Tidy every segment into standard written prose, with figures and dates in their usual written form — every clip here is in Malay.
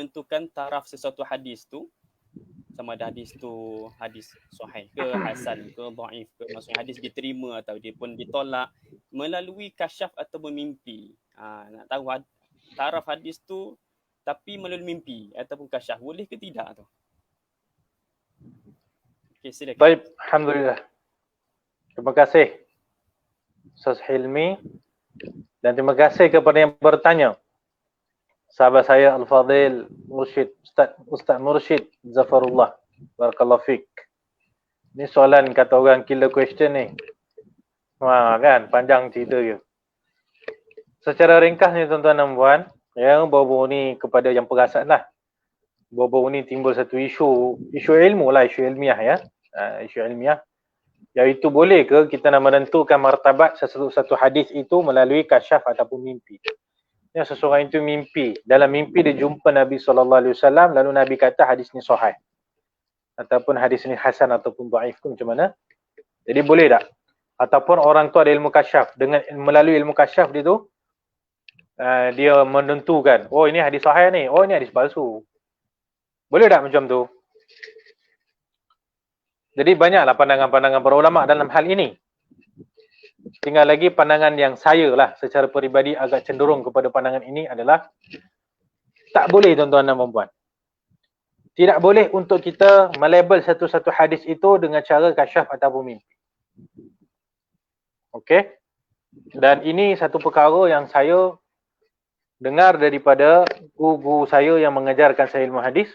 menentukan taraf sesuatu hadis tu, sama ada hadis tu hadis sahih ke, hasan ke, dhaif ke, maksudnya hadis diterima atau dia pun ditolak melalui kasyaf atau mimpi. Nak tahu taraf hadis tu tapi melalui mimpi ataupun kasyaf, boleh ke tidak tu? Okey, silakan. Baik, alhamdulillah. Terima kasih Ustaz Hilmi, dan terima kasih kepada yang bertanya. Sahabat saya Al-Fadhil Mursyid, Ustaz Mursyid Zafarullah. Barakallahu fiik. Ini soalan kata orang killer question ni. Kan, panjang cerita dia. Secara ringkas ni tuan-tuan dan puan, yang baru-baru ni kepada yang perasan lah. Baru-baru ni timbul satu isu ilmu lah, isu ilmiah ya. Isu ilmiah. Iaitu boleh ke kita nak menentukan martabat satu hadis itu melalui kasyaf ataupun mimpi. Yang seseorang itu mimpi. Dalam mimpi dia jumpa Nabi SAW, lalu Nabi kata hadis ni sahih. Ataupun hadis ni hasan ataupun dhaif tu macam mana? Jadi boleh tak? Ataupun orang tu ada ilmu kasyaf. Dengan melalui ilmu kasyaf dia tu, dia menentukan, oh ini hadis sahih ni, oh ini hadis palsu. Boleh tak macam tu? Jadi banyaklah pandangan-pandangan para ulama dalam hal ini. Tinggal lagi pandangan yang saya lah secara peribadi agak cenderung kepada pandangan ini adalah tak boleh tuan-tuan dan puan-puan. Tidak boleh untuk kita melabel satu-satu hadis itu dengan cara kasyaf ataupun mimpi. Okey? Dan ini satu perkara yang saya dengar daripada guru saya yang mengajarkan saya ilmu hadis.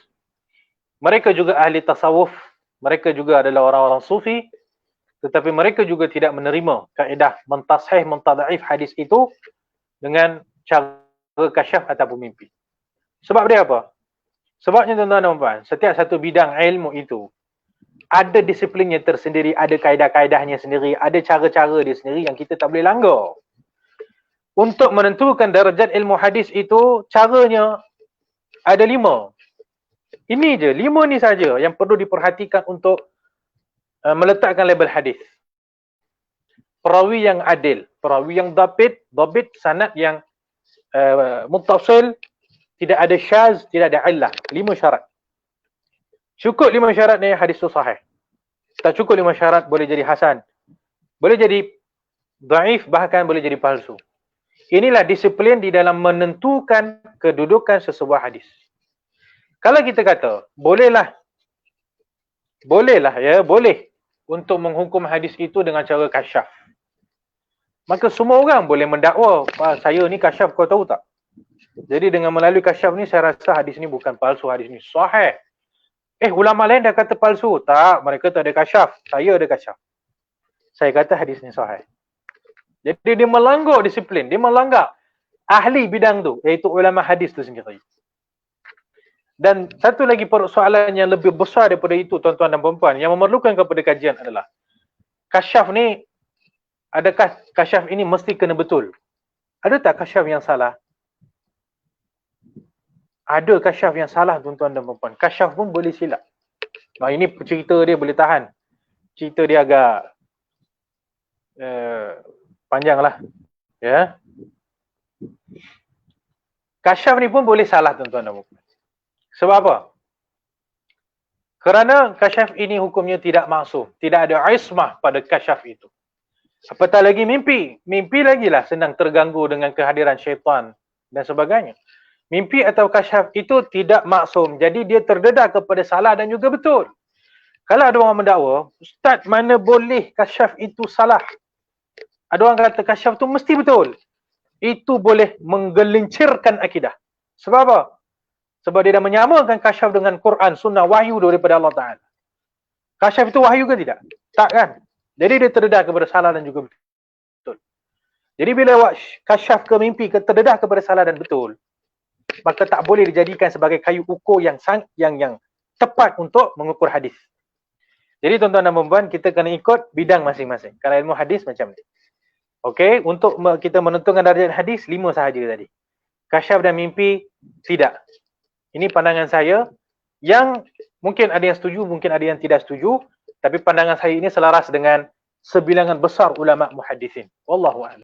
Mereka juga ahli tasawuf, mereka juga adalah orang-orang sufi, tetapi mereka juga tidak menerima kaedah mentashih, mentad'if hadis itu dengan cara kasyaf ataupun mimpi. Sebab dia apa? Sebabnya tuan-tuan dan puan, setiap satu bidang ilmu itu ada disiplinnya tersendiri, ada kaedah-kaedahnya sendiri, ada cara-cara dia sendiri yang kita tak boleh langgar. Untuk menentukan darjat ilmu hadis itu, caranya ada 5. Ini je, 5 ni saja yang perlu diperhatikan untuk meletakkan label hadis. Perawi yang adil, perawi yang dhabit sanad yang muttasil, tidak ada syaz, tidak ada illah. 5 syarat. Cukup 5 syarat ni hadis tu sahih. Tak cukup 5 syarat boleh jadi hasan, boleh jadi dhaif, bahkan boleh jadi palsu. Inilah disiplin di dalam menentukan kedudukan sesebuah hadis. Kalau kita kata boleh untuk menghukum hadis itu dengan cara kasyaf, maka semua orang boleh mendakwa, saya ni kasyaf, kau tahu tak? Jadi dengan melalui kasyaf ni saya rasa hadis ni bukan palsu, hadis ni sahih. Ulama lain dah kata palsu. Tak, mereka tak ada kasyaf, saya ada kasyaf. Saya kata hadis ni sahih. Jadi dia melanggar disiplin, dia melanggar ahli bidang tu, iaitu ulama hadis tu sendiri. Dan satu lagi persoalan yang lebih besar daripada itu tuan-tuan dan puan-puan, yang memerlukan kepada kajian adalah kasyaf ni, adakah kasyaf ini mesti kena betul? Ada tak kasyaf yang salah? Ada kasyaf yang salah tuan-tuan dan puan-puan. Kasyaf pun boleh silap. Ini cerita dia boleh tahan. Cerita dia agak panjang lah. Ya. Kasyaf ni pun boleh salah tuan-tuan dan puan-puan. Sebab apa? Kerana kasyaf ini hukumnya tidak maksum. Tidak ada ismah pada kasyaf itu. Apatah lagi mimpi. Mimpi lagilah senang terganggu dengan kehadiran syaitan dan sebagainya. Mimpi atau kasyaf itu tidak maksum. Jadi dia terdedah kepada salah dan juga betul. Kalau ada orang mendakwa, Ustaz, mana boleh kasyaf itu salah? Ada orang kata kasyaf itu mesti betul. Itu boleh menggelincirkan akidah. Sebab apa? Sebab dia dah menyamakan kasyaf dengan Quran, sunnah, wahyu daripada Allah Ta'ala. Kasyaf itu wahyu ke tidak? Tak kan? Jadi dia terdedah kepada salah dan juga betul. Jadi bila kasyaf ke mimpi terdedah kepada salah dan betul, maka tak boleh dijadikan sebagai kayu ukur yang tepat untuk mengukur hadis. Jadi tuan-tuan dan puan-puan, kita kena ikut bidang masing-masing. Kalau ilmu hadis macam ni. Okey, untuk kita menentukan darjat hadis, 5 sahaja tadi. Kasyaf dan mimpi, tidak. Ini pandangan saya yang mungkin ada yang setuju, mungkin ada yang tidak setuju. Tapi pandangan saya ini selaras dengan sebilangan besar ulama muhaddisin. Wallahu a'lam.